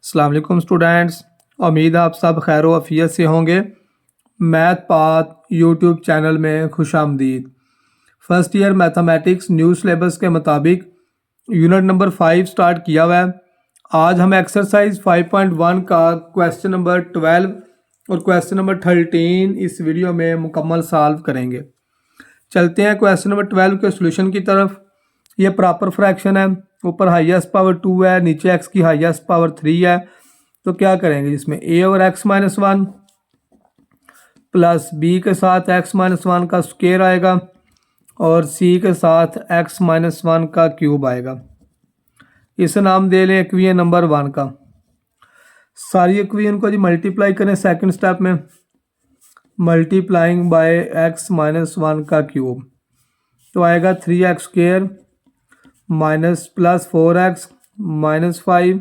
अस्सलाम वालेकुम स्टूडेंट्स। उम्मीद है आप सब खैर आफियत से होंगे। मैथ पाथ यूट्यूब चैनल में खुशामदीद। First year mathematics new syllabus के मुताबिक यूनिट नंबर 5 स्टार्ट किया हुआ है। आज हम एक्सरसाइज 5.1 का क्वेश्चन नंबर 12 और क्वेश्चन नंबर 13 इस वीडियो में मुकम्मल सॉल्व करेंगे। चलते हैं क्वेश्चन नंबर 12 के सोल्यूशन की तरफ। ये प्रॉपर फ्रैक्शन है, ऊपर हाईएस्ट पावर 2 है, नीचे x की हाईएस्ट पावर 3 है। तो क्या करेंगे, इसमें a और x-1 प्लस b के साथ x-1 का स्क्वायर आएगा और c के साथ x-1 का क्यूब आएगा। इसे नाम दे लें इक्वेशन नंबर 1 का। सारी इक्वेशन को जी मल्टीप्लाई करें सेकंड स्टेप में, मल्टीप्लाइंग बाय x-1 का क्यूब तो आएगा 3x² minus plus 4x minus 5।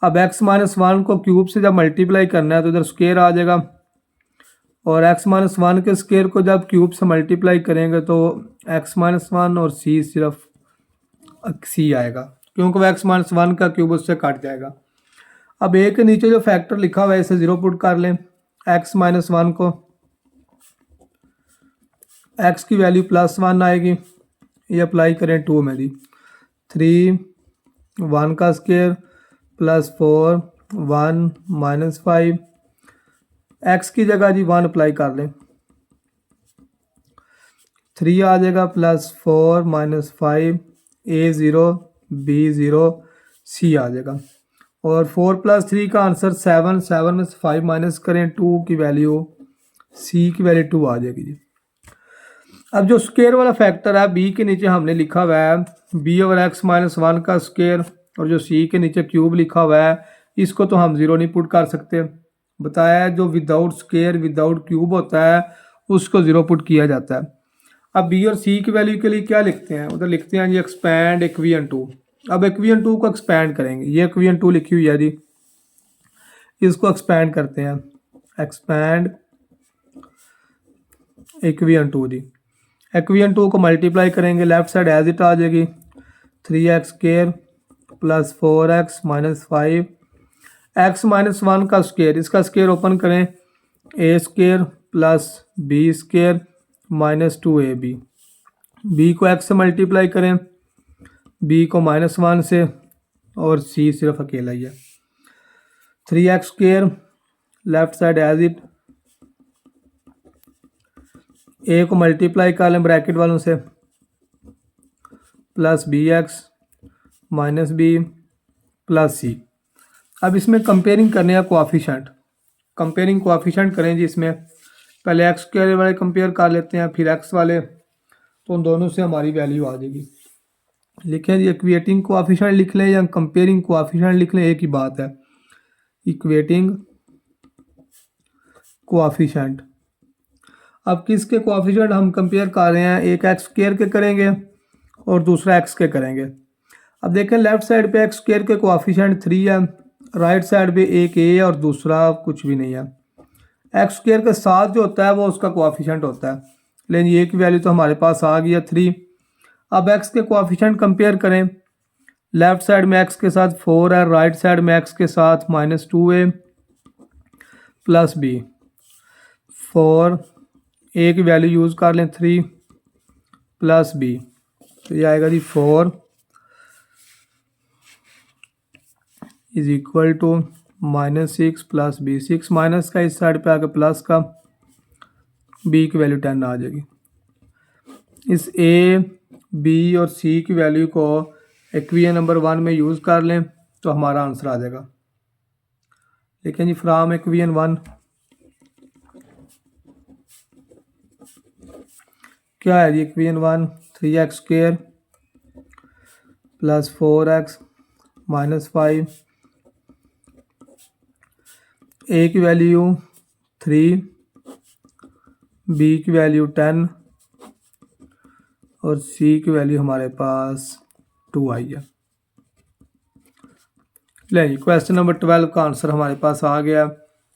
अब x-1 को क्यूब से जब मल्टीप्लाई करना है तो इधर स्क्वायर आ जाएगा और x-1 के स्क्वायर को जब क्यूब से मल्टीप्लाई करेंगे तो x-1 और c सिर्फ c आएगा, क्योंकि वह x-1 का क्यूब उससे काट जाएगा। अब a के नीचे जो फैक्टर लिखा हुआ है इसे 0 पुट कर लें। x-1 को x की वैल्यू +1 आएगी, ये अप्लाई करें 2 में दी 3 1 का स्क्वायर प्लस 4 1 माइनस 5। x की जगह जी 1 अप्लाई कर लें, 3 आ जाएगा plus 4 minus 5 a 0 b 0 c आ जाएगा। और 4 + 3 का आंसर 7, 7 में से 5 माइनस करें 2 की वैल्यू c की वैल्यू 2 आ जाएगी जी। अब जो स्क्वायर वाला फैक्टर है b के नीचे हमने लिखा हुआ है b और x-1 का स्क्वायर, और जो c के नीचे क्यूब लिखा हुआ है इसको तो हम 0 नहीं पुट कर सकते। बताया है जो विदाउट स्क्वायर विदाउट क्यूब होता है उसको 0 पुट किया जाता है। अब b और c की वैल्यू के लिए क्या लिखते हैं, उधर लिखते हैं जी एक्सपैंड इक्वेशन 2। अब इक्वेशन 2 को एक्सपैंड करेंगे, ये इक्वेशन 2 लिखी हुई है जी, इसको एक्सपैंड करते हैं। एक्सपैंड इक्वेशन 2 जी, इक्वेशन 2 को मल्टीप्लाई करेंगे, लेफ्ट साइड एज इट आ जाएगी 3x² plus 4x minus 5 x-1 का स्क्वायर, इसका स्क्वायर ओपन करें a² plus b² minus 2ab। b को x से मल्टीप्लाई करें, b को -1 से, और c सिर्फ अकेला ही है 3x² left side as it, a को मल्टीप्लाई कर लें ब्रैकेट वालों से plus bx minus b plus c। अब इसमें कंपेयरिंग करने का कोएफिशिएंट, कंपेयरिंग कोएफिशिएंट करें जी। इसमें पहले x² वाले कंपेयर कर लेते हैं, फिर x वाले, तो उन दोनों से हमारी वैल्यू आ जाएगी। लिखें जी इक्वेटिंग कोएफिशिएंट लिख लें या कंपेयरिंग कोएफिशिएंट लिख लें, एक ही बात है। इक्वेटिंग कोएफिशिएंट, अब किसके कोएफिशिएंट हम कंपेयर कर रहे हैं, एक x² के करेंगे और दूसरा x के करेंगे। अब देखें लेफ्ट साइड पे x² के कोएफिशिएंट 3 है, राइट साइड पे एक a है और दूसरा कुछ भी नहीं है। x² के साथ जो होता है वो उसका कोएफिशिएंट होता है, लेकिन ये की वैल्यू तो हमारे पास आ गई है 3। अब x के कोएफिशिएंट कंपेयर करें, लेफ्ट साइड में x के साथ 4 है, राइट साइड में x के साथ -2a प्लस b। 4 a की वैल्यू यूज़ कर लें 3 प्लस b, तो ये आएगा जी 4 is equal to -6 plus b। 6 minus का इस साइड पे आके प्लस का, b की वैल्यू 10 आ जाएगी। इस a b और c की वैल्यू को इक्वेशन नंबर 1 में यूज़ कर लें तो हमारा आंसर आ जाएगा। लेकिन जी फ्रॉम इक्वेशन 1 क्या है जी, equation 1 3x² plus 4x minus 5, a की वैल्यू 3, b की वैल्यू 10 और c की वैल्यू हमारे पास 2 आई है। ले क्वेश्चन नंबर 12 का आंसर हमारे पास आ गया।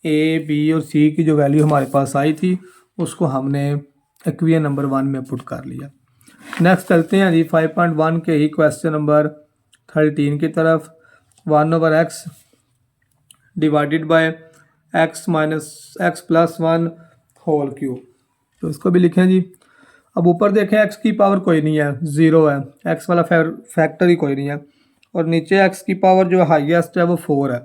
a b और c की जो वैल्यू हमारे पास आई थी उसको हमने इक्वेशन नंबर 1 में पुट कर लिया। नेक्स्ट चलते हैं जी 5.1 के ही क्वेश्चन नंबर 13 की तरफ। 1/x divided by x minus x plus one whole cube. तो इसको भी लिखें जी। अब ऊपर देखें एक्स की पावर कोई नहीं है, ज़ीरो है, एक्स वाला फैक्टर ही कोई नहीं है, और नीचे एक्स की पावर जो हाईएस्ट है वो 4 है,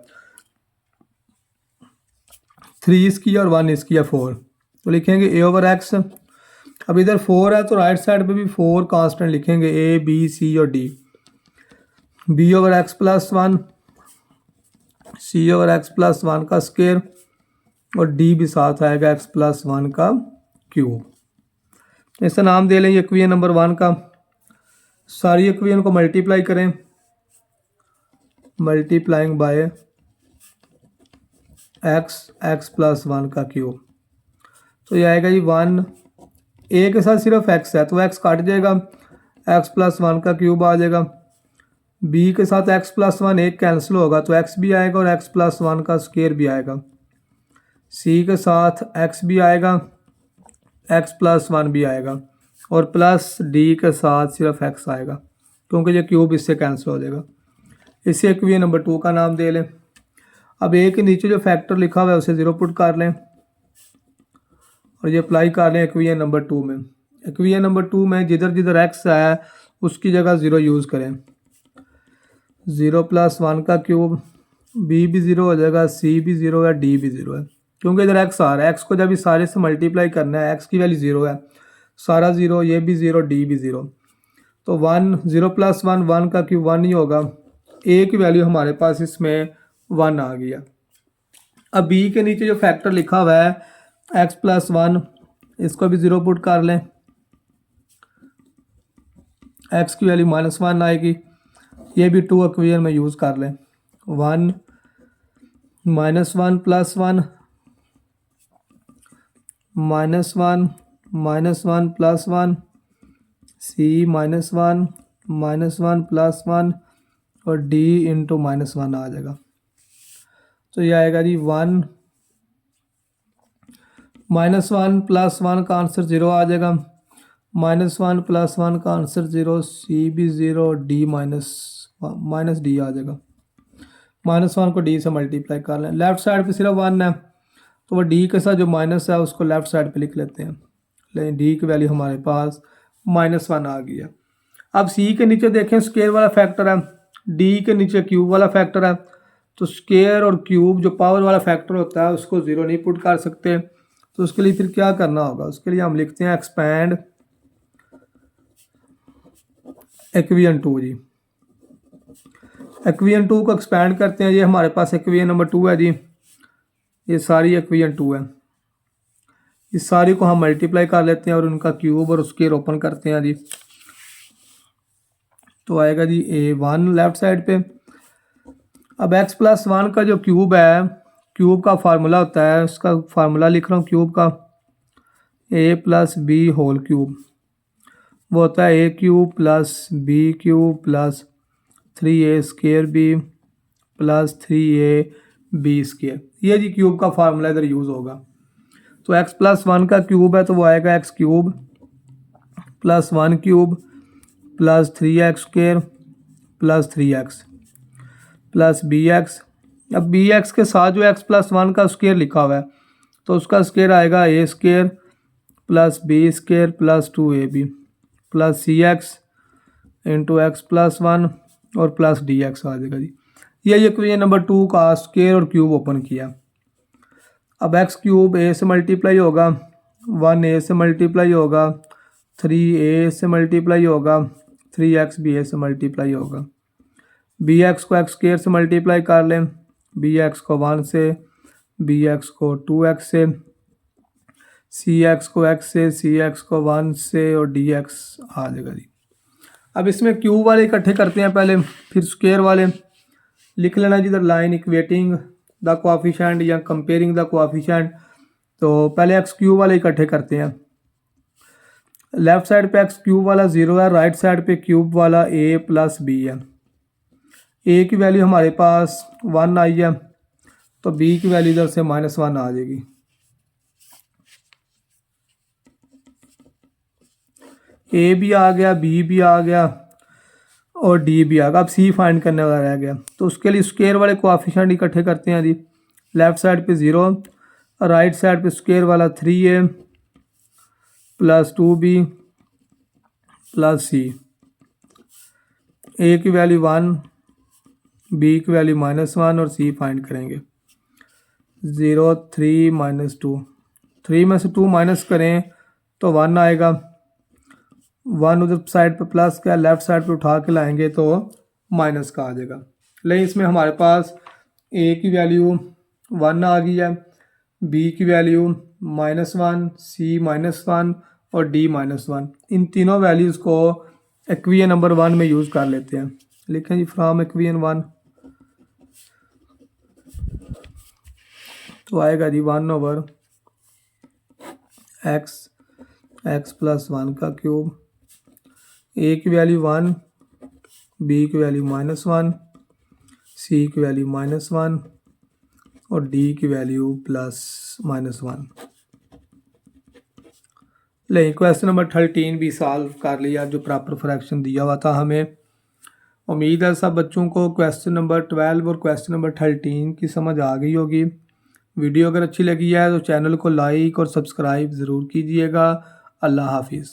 3 इसकी और 1 इसकी है 4। तो लिखेंगे ए ओवर एक्स। अब इधर 4 है तो राइट साइड पे भी 4 कांस्टेंट लिखेंगे, ए बी सी और D. B over X plus one, C over X plus one का स्क्वायर, और डी भी साथ आएगा एक्स प्लस वन का क्यूब। इसका नाम दे लें इक्वेशन नंबर 1 का। सारी इक्वेशन को मल्टीप्लाई करें, multiplying by x plus one का क्यूब। तो ये आएगा जी 1, ए के साथ सिर्फ एक्स है तो एक्स काट जाएगा, एक्स प्लस वन का क्यूब आ जाएगा। बी के साथ एक्स प्लस वन एक कैंसिल होगा तो एक्स भी आएगा और एक्स प्लस वन का स्क्वायर भी आएगा। सी के साथ एक्स भी आएगा, एक्स प्लस वन भी आएगा, और प्लस डी के साथ सिर्फ एक्स आएगा क्योंकि ये क्यूब इससे कैंसिल हो जाएगा। इसे इक्वेशन नंबर 2 का नाम दे लें। अब ए के नीचे जो फैक्टर लिखा हुआ है उसे 0 पुट कर लें और ये अप्लाई कर लें इक्वेशन नंबर 2 में। इक्वेशन नंबर 2 में जिधर जिधर एक्स है उसकी जगह 0 यूज़ करें। 0 प्लस वन का क्यूब, बी भी 0 हो जाएगा, सी भी 0 है, डी भी 0 है क्योंकि इधर एक्स आ रहा है। एक्स को जब इस सारे से मल्टीप्लाई करना है, एक्स की वैल्यू 0 है, सारा 0, ये भी 0, डी भी 0, तो 1 0 प्लस वन, 1 का क्यूब 1 ही होगा। ए की वैल्यू हमारे पास इसमें 1 आ गया। अब बी के नीचे जो फैक्टर लिखा हुआ है एक्स प्लस वन, इसको भी 0 पुट कर लें, एक्स की वैल्यू -1 आएगी। ये भी 2 इक्वेशन में यूज़ कर लें, 1 -1 प्लस वन, -1 -1 प्लस वन, सी -1 -1 प्लस वन, और डी इंटू -1 आ जाएगा। तो ये आएगा जी 1 -1 प्लस वन का आंसर 0 आ जाएगा, -1 प्लस वन का आंसर 0, सी भी 0, डी माइनस डी आ जाएगा। -1 को डी से मल्टीप्लाई कर लें, लेफ्ट साइड पे सिर्फ 1 है तो वो डी के साथ जो माइनस है उसको लेफ्ट साइड पे लिख लेते हैं, लेकिन डी की वैल्यू हमारे पास -1 आ गया। अब सी के नीचे देखें स्क्वायर वाला फैक्टर है, डी के नीचे क्यूब वाला फैक्टर है, तो स्क्वायर और क्यूब जो पावर वाला फैक्टर होता है उसको 0 नहीं पुट कर सकते। तो उसके लिए फिर क्या करना होगा, उसके लिए हम लिखते हैं एक्सपैंड इक्वेशन 2 जी। इक्वेशन 2 को एक्सपैंड करते हैं, ये हमारे पास इक्वेशन नंबर 2 है जी, ये सारी इक्वेशन 2 है, इस सारी को हम मल्टीप्लाई कर लेते हैं और उनका क्यूब और स्क्वायर ओपन करते हैं जी। तो आएगा जी A1 लेफ्ट साइड पे। अब x प्लस वन का जो क्यूब है, क्यूब का फार्मूला होता है, उसका फार्मूला लिख रहा हूँ क्यूब का, a plus B whole cube, वो होता है a cube plus B cube plus 3a square B plus 3a B square. ये जी क्यूब का फार्मूला इधर यूज़ होगा। तो x प्लस वन का क्यूब है तो वो आएगा x cube plus 1 cube plus 3x square plus 3x plus bx। अब bx के साथ जो x प्लस वन का स्क्वायर लिखा हुआ है तो उसका स्क्वायर आएगा a square plus B square plus 2ab plus cx into x plus one और प्लस dx आ जाएगा जी। ये इक्वेशन नंबर 2 का स्क्वायर और क्यूब ओपन किया। अब एक्स क्यूब a से मल्टीप्लाई होगा, 1a से मल्टीप्लाई होगा, 3a से मल्टीप्लाई होगा, 3x भी a से मल्टीप्लाई होगा। bx को x स्क्वायर से मल्टीप्लाई कर लें, bx को 1 से, bx को 2x से, cx को x से, cx को 1 से और dx आ जाएगा जी। अब इसमें क्यूब वाले इकट्ठे करते हैं पहले, फिर स्क्वायर वाले लिख लेना जिधर लाइन इक्वेटिंग द कोएफिशिएंट या कंपेयरिंग द कोएफिशिएंट। तो पहले एक्स क्यूब वाले इकट्ठे करते हैं। लेफ्ट साइड पे एक्स क्यूब वाला 0 है, राइट साइड पे क्यूब वाला a प्लस बी है। a की वैल्यू हमारे पास 1 आई है तो b की वैल्यू इधर से -1 आ जाएगी। a भी आ गया, b भी आ गया और d भी आ गया। अब c फाइंड करने वाला रह गया तो उसके लिए स्क्वायर वाले कोएफिशिएंट इकट्ठे करते हैं जी। लेफ़्ट साइड पे 0, राइट साइड पे स्क्वायर वाला 3a plus 2b plus c। a की वैल्यू 1, b की वैल्यू -1 और c फाइंड करेंगे। 0 3 -2, 3 में से 2 माइनस करें तो 1 आएगा। 1 उधर साइड पे प्लस का, लेफ़्ट साइड पे उठा के लाएंगे तो माइनस का आ जाएगा। लेकिन इसमें हमारे पास a की वैल्यू 1 आ गई है, b की वैल्यू -1, c -1 और d -1। इन तीनों वैल्यूज़ को इक्वेशन नंबर 1 में यूज़ कर लेते हैं। लिखें जी फ्रॉम इक्वेशन 1, तो आएगा जी 1/x प्लस 1 का क्यूब। a की वैल्यू 1, b की वैल्यू -1, c की वैल्यू -1 और d की वैल्यू +1। लेकिन क्वेश्चन नंबर 13 भी सॉल्व कर लिया, जो प्रॉपर फ्रैक्शन दिया हुआ था हमें। उम्मीद है सब बच्चों को क्वेश्चन नंबर 12 और क्वेश्चन नंबर 13 की समझ आ गई होगी। वीडियो अगर अच्छी लगी है तो चैनल को लाइक और सब्सक्राइब ज़रूर कीजिएगा। अल्लाह हाफिज़।